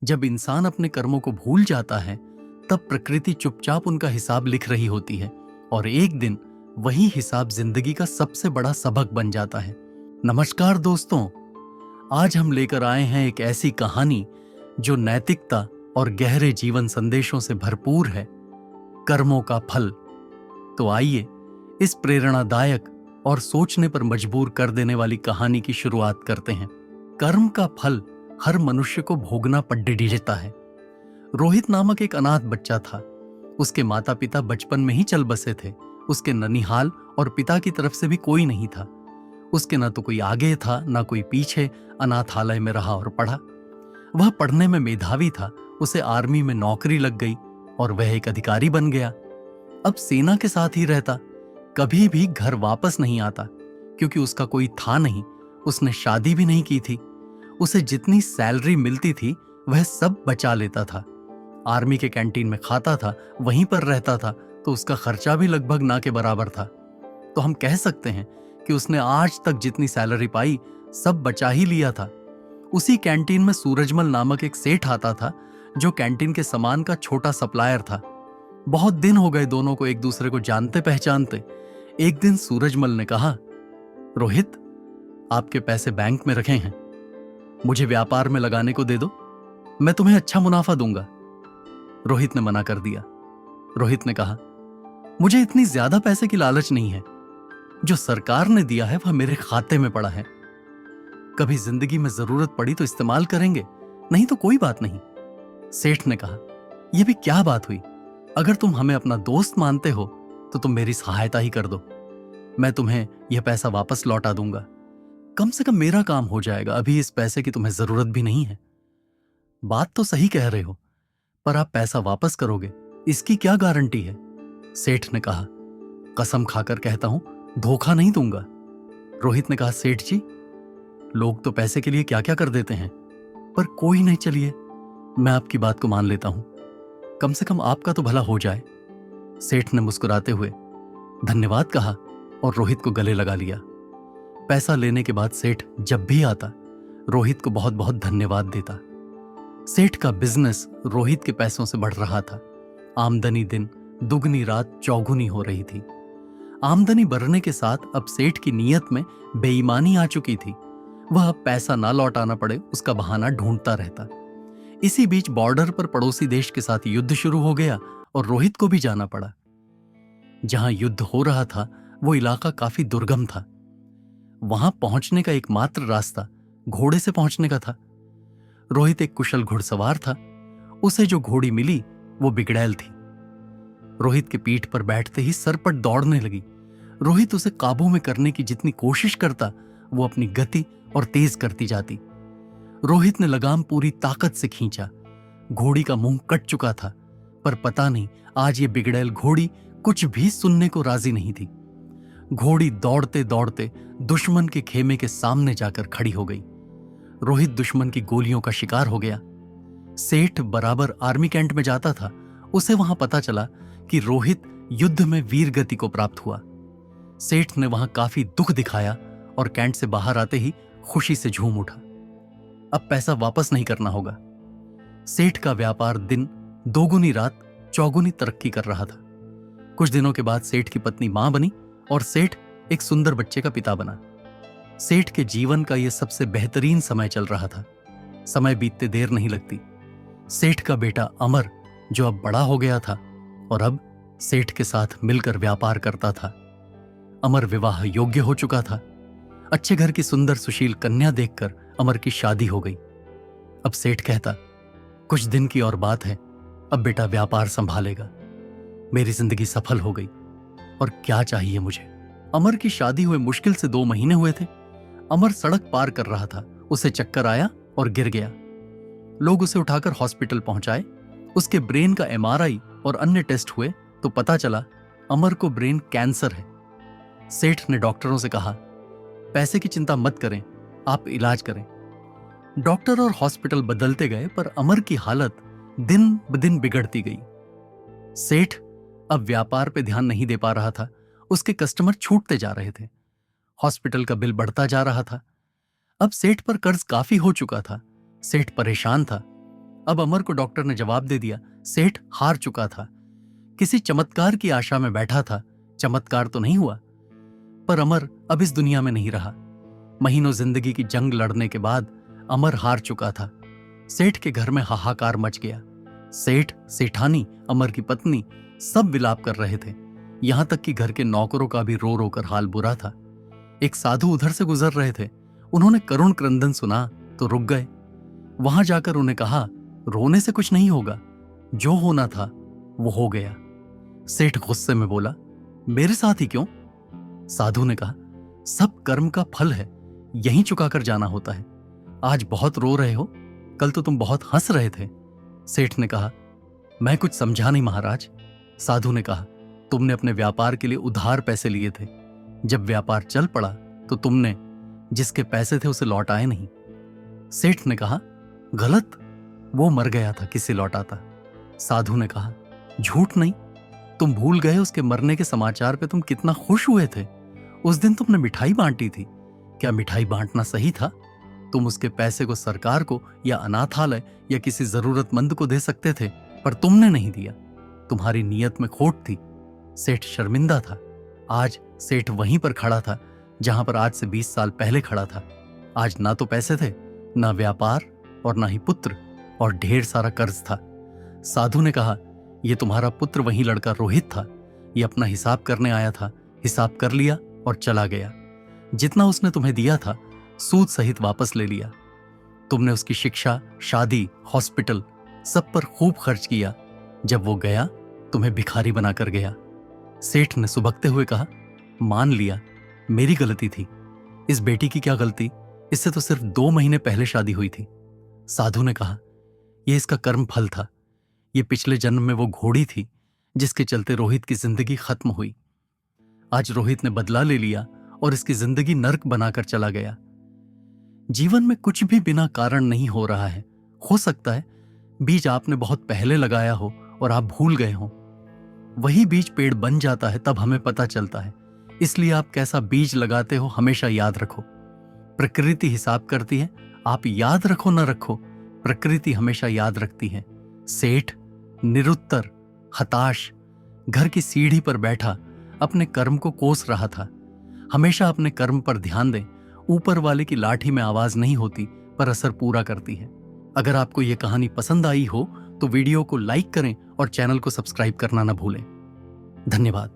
जब इंसान अपने कर्मों को भूल जाता है, तब प्रकृति चुपचाप उनका हिसाब लिख रही होती है और एक दिन वही हिसाब जिंदगी का सबसे बड़ा सबक बन जाता है। नमस्कार दोस्तों, आज हम लेकर आए हैं एक ऐसी कहानी जो नैतिकता और गहरे जीवन संदेशों से भरपूर है, कर्मों का फल। तो आइए इस प्रेरणादायक और सोचने पर मजबूर कर देने वाली कहानी की शुरुआत करते हैं। कर्म का फल हर मनुष्य को भोगना पड़ता है। रोहित नामक एक अनाथ बच्चा था। उसके माता पिता बचपन में ही चल बसे थे। उसके ननिहाल और पिता की तरफ से भी कोई नहीं था। उसके ना तो कोई आगे था ना कोई पीछे। अनाथालय में रहा और पढ़ा। वह पढ़ने में मेधावी था। उसे आर्मी में नौकरी लग गई और वह एक अधिकारी बन गया। अब सेना के साथ ही रहता, कभी भी घर वापस नहीं आता क्योंकि उसका कोई था नहीं। उसने शादी भी नहीं की थी। उसे जितनी सैलरी मिलती थी वह सब बचा लेता था। आर्मी के कैंटीन में खाता था, वहीं पर रहता था, तो उसका खर्चा भी लगभग ना के बराबर था। तो हम कह सकते हैं कि उसने आज तक जितनी सैलरी पाई सब बचा ही लिया था। उसी कैंटीन में सूरजमल नामक एक सेठ आता था जो कैंटीन के सामान का छोटा सप्लायर था। बहुत दिन हो गए दोनों को एक दूसरे को जानते पहचानते। एक दिन सूरजमल ने कहा, रोहित, आपके पैसे बैंक में रखे हैं, मुझे व्यापार में लगाने को दे दो, मैं तुम्हें अच्छा मुनाफा दूंगा। रोहित ने मना कर दिया। रोहित ने कहा, मुझे इतनी ज्यादा पैसे की लालच नहीं है। जो सरकार ने दिया है वह मेरे खाते में पड़ा है। कभी जिंदगी में जरूरत पड़ी तो इस्तेमाल करेंगे, नहीं तो कोई बात नहीं। सेठ ने कहा, यह भी क्या बात हुई? अगर तुम हमें अपना दोस्त मानते हो तो तुम मेरी सहायता ही कर दो। मैं तुम्हें यह पैसा वापस लौटा दूंगा। कम से कम मेरा काम हो जाएगा। अभी इस पैसे की तुम्हें जरूरत भी नहीं है। बात तो सही कह रहे हो, पर आप पैसा वापस करोगे इसकी क्या गारंटी है? सेठ ने कहा, कसम खाकर कहता हूं, धोखा नहीं दूंगा। रोहित ने कहा, सेठ जी, लोग तो पैसे के लिए क्या क्या कर देते हैं, पर कोई नहीं, चलिए मैं आपकी बात को मान लेता हूं। कम से कम आपका तो भला हो जाए। सेठ ने मुस्कुराते हुए धन्यवाद कहा और रोहित को गले लगा लिया। पैसा लेने के बाद सेठ जब भी आता रोहित को बहुत बहुत धन्यवाद देता। सेठ का बिजनेस रोहित के पैसों से बढ़ रहा था। आमदनी दिन दुगनी रात चौगुनी हो रही थी। आमदनी बढ़ने के साथ अब सेठ की नीयत में बेईमानी आ चुकी थी। वह अब पैसा ना लौटाना पड़े उसका बहाना ढूंढता रहता। इसी बीच बॉर्डर पर पड़ोसी देश के साथ युद्ध शुरू हो गया और रोहित को भी जाना पड़ा। जहां युद्ध हो रहा था वो इलाका काफी दुर्गम था। वहां पहुंचने का एकमात्र रास्ता घोड़े से पहुंचने का था। रोहित एक कुशल घुड़सवार था। उसे जो घोड़ी मिली वो बिगड़ैल थी। रोहित के पीठ पर बैठते ही सरपट दौड़ने लगी। रोहित उसे काबू में करने की जितनी कोशिश करता वो अपनी गति और तेज करती जाती। रोहित ने लगाम पूरी ताकत से खींचा। घोड़ी का मुंह कट चुका था, पर पता नहीं आज ये बिगड़ैल घोड़ी कुछ भी सुनने को राजी नहीं थी। घोड़ी दौड़ते दौड़ते दुश्मन के खेमे के सामने जाकर खड़ी हो गई। रोहित दुश्मन की गोलियों का शिकार हो गया। सेठ बराबर आर्मी कैंट में जाता था। उसे वहां पता चला कि रोहित युद्ध में वीर गति को प्राप्त हुआ। सेठ ने वहां काफी दुख दिखाया और कैंट से बाहर आते ही खुशी से झूम उठा। अब पैसा वापस नहीं करना होगा। सेठ का व्यापार दिन दोगुनी रात चौगुनी तरक्की कर रहा था। कुछ दिनों के बाद सेठ की पत्नी मां बनी और सेठ एक सुंदर बच्चे का पिता बना। सेठ के जीवन का यह सबसे बेहतरीन समय चल रहा था। समय बीतते देर नहीं लगती। सेठ का बेटा अमर, जो अब बड़ा हो गया था और अब सेठ के साथ मिलकर व्यापार करता था। अमर विवाह योग्य हो चुका था। अच्छे घर की सुंदर सुशील कन्या देखकर अमर की शादी हो गई। अब सेठ कहता, कुछ दिन की और बात है, अब बेटा व्यापार संभालेगा। मेरी जिंदगी सफल हो गई और क्या चाहिए मुझे। अमर की शादी हुए मुश्किल से 2 महीने हुए थे। अमर सड़क पार कर रहा था। उसे चक्कर आया और गिर गया। लोग उसे उठाकर हॉस्पिटल पहुंचाए। उसके ब्रेन का एमआरआई और अन्य टेस्ट हुए तो पता चला अमर को ब्रेन कैंसर है। सेठ ने डॉक्टरों से कहा, पैसे की चिंता मत करें, आप इलाज करें। डॉक्टर और हॉस्पिटल बदलते गए पर अमर की हालत दिन ब दिन बिगड़ती गई। सेठ अब व्यापार पे ध्यान नहीं दे पा रहा था। उसके कस्टमर छूटते जा रहे थे। हॉस्पिटल का बिल बढ़ता जा रहा था। अब सेठ पर कर्ज काफी हो चुका था। सेठ परेशान था। अब अमर को डॉक्टर ने जवाब दे दिया। सेठ हार चुका था। किसी चमत्कार की आशा में बैठा था। चमत्कार तो नहीं हुआ, पर अमर अब इस दुनिया में नहीं रहा। महीनों जिंदगी की जंग लड़ने के बाद अमर हार चुका था। सेठ के घर में हाहाकार मच गया। सेठ, सेठानी, अमर की पत्नी सब विलाप कर रहे थे। यहां तक कि घर के नौकरों का भी रो रो कर हाल बुरा था। एक साधु उधर से गुजर रहे थे। उन्होंने करुण क्रंदन सुना तो रुक गए। वहां जाकर उन्हें कहा, रोने से कुछ नहीं होगा, जो होना था वो हो गया। सेठ गुस्से में बोला, मेरे साथ ही क्यों? साधु ने कहा, सब कर्म का फल है, यहीं चुकाकर जाना होता है। आज बहुत रो रहे हो, कल तो तुम बहुत हंस रहे थे। सेठ ने कहा, मैं कुछ समझा नहीं महाराज। साधु ने कहा, तुमने अपने व्यापार के लिए उधार पैसे लिए थे। जब व्यापार चल पड़ा तो तुमने जिसके पैसे थे उसे लौटाए नहीं। सेठ ने कहा, गलत, वो मर गया था, किसे लौटाता? साधु ने कहा, झूठ नहीं, तुम भूल गए उसके मरने के समाचार पे तुम कितना खुश हुए थे। उस दिन तुमने मिठाई बांटी थी। क्या मिठाई बांटना सही था? तुम उसके पैसे को सरकार को या अनाथालय या किसी जरूरतमंद को दे सकते थे, पर तुमने नहीं दिया। तुम्हारी नीयत में खोट थी। सेठ शर्मिंदा था। आज सेठ वहीं पर खड़ा था जहां पर आज से 20 साल पहले खड़ा था। आज ना तो पैसे थे, ना व्यापार और ना ही पुत्र, और ढेर सारा कर्ज था। साधु ने कहा, यह तुम्हारा पुत्र वही लड़का रोहित था। ये अपना हिसाब करने आया था, हिसाब कर लिया और चला गया। जितना उसने तुम्हें दिया था सूद सहित वापस ले लिया। तुमने उसकी शिक्षा, शादी, हॉस्पिटल सब पर खूब खर्च किया। जब वो गया तुम्हें भिखारी बनाकर गया। सेठ ने सुबकते हुए कहा, मान लिया, मेरी गलती थी। इस बेटी की क्या गलती? इससे तो सिर्फ 2 महीने पहले शादी हुई थी। साधु ने कहा, यह इसका कर्म फल था। ये पिछले जन्म में वो घोड़ी थी जिसके चलते रोहित की जिंदगी खत्म हुई। आज रोहित ने बदला ले लिया और इसकी जिंदगी नर्क बनाकर चला गया। जीवन में कुछ भी बिना कारण नहीं हो रहा है। हो सकता है बीज आपने बहुत पहले लगाया हो और आप भूल गए हो। वही बीज पेड़ बन जाता है, तब हमें पता चलता है। इसलिए आप कैसा बीज लगाते हो हमेशा याद रखो। प्रकृति हिसाब करती है, आप याद रखो न रखो, प्रकृति हमेशा याद रखती है। सेठ निरुत्तर, हताश, घर की सीढ़ी पर बैठा अपने कर्म को कोस रहा था। हमेशा अपने कर्म पर ध्यान दें। ऊपर वाले की लाठी में आवाज नहीं होती, पर असर पूरा करती है। अगर आपको यह कहानी पसंद आई हो तो वीडियो को लाइक करें और चैनल को सब्सक्राइब करना न भूलें। धन्यवाद।